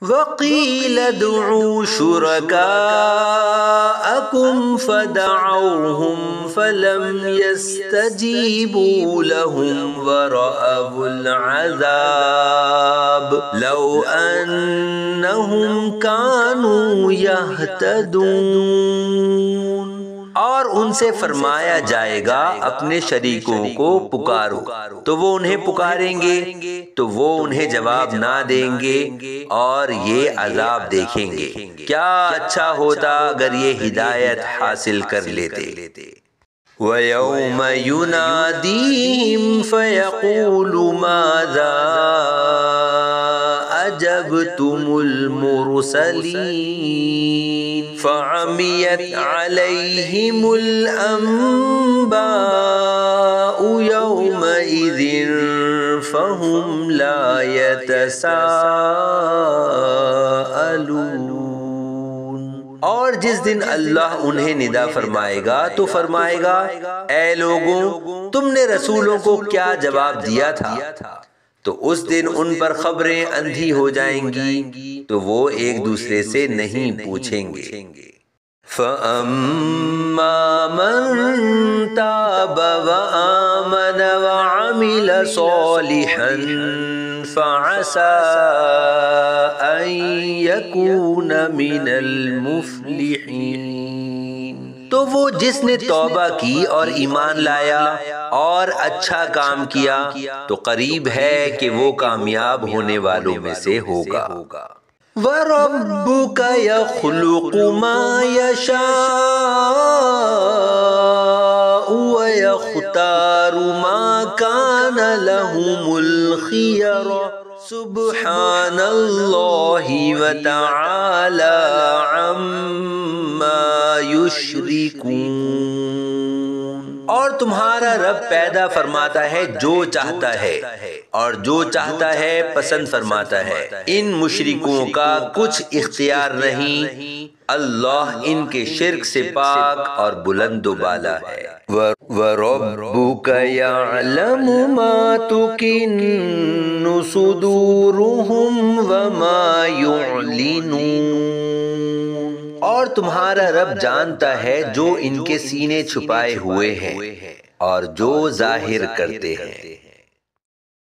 وَقِيلَ ادْعُوا شُرَكَاءَكُمْ فَدَعَوْهُمْ فَلَمْ يَسْتَجِيبُوا لَهُمْ وَرَأَوُا الْعَذَابَ لَوْ أَنَّهُمْ كَانُوا يَهْتَدُونَ۔ اور ان سے فرمایا جائے گا اپنے شریکوں کو پکارو، تو وہ انہیں پکاریں گے تو وہ انہیں جواب نہ دیں گے اور یہ عذاب دیکھیں گے۔ کیا اچھا ہوتا اگر یہ ہدایت حاصل کر لیتے۔ وَيَوْمَ يُنَادِيهِمْ فَيَقُولُ مَاذَا أَجَبْتُمُ الْمُرْسَلِينَ فَعَمِيَتْ عَلَيْهِمُ الْأَنبَاءُ يَوْمَئِذٍ فَهُمْ لَا يَتَسَاءَلُونَ۔ اور جس دن اللہ انہیں ندا فرمائے گا تو فرمائے گا، اے لوگوں تم نے رسولوں کو کیا جواب دیا تھا؟ تو اس دن ان پر خبریں اندھی ہو جائیں گی تو وہ ایک دوسرے سے نہیں پوچھیں گے۔ فَأَمَّا مَن تَابَ وَآمَنَ وَعَمِلَ صَالِحًا فَعَسَىٰ أَن يَكُونَ مِنَ الْمُفْلِحِينَ۔ تو وہ جس نے توبہ کی اور ایمان لایا اور اچھا کام کیا تو قریب ہے کہ وہ کامیاب ہونے والوں میں سے ہوگا۔ وَرَبُّكَ يَخْلُقُ مَا يَشَاءُ وَيَخْتَارُ مَا كَانَ لَهُمُ الْخِيَرَةُ سُبْحَانَ اللَّهِ وَتَعَالَى عَمَّا يُشْرِكُونَ۔ اور تمہارا رب پیدا فرماتا ہے جو چاہتا ہے اور جو چاہتا ہے پسند فرماتا ہے، ان مشرکوں کا کچھ اختیار نہیں، اللہ ان کے شرک سے پاک اور بلند و بالا ہے۔ وَرَبُّكَ يَعْلَمُ مَا تُكِنُّ صُدُورُهُمْ وَمَا يُعْلِنُونَ۔ اور تمہارا رب جانتا ہے جو ان کے سینے چھپائے ہوئے ہیں اور جو ظاہر کرتے ہیں۔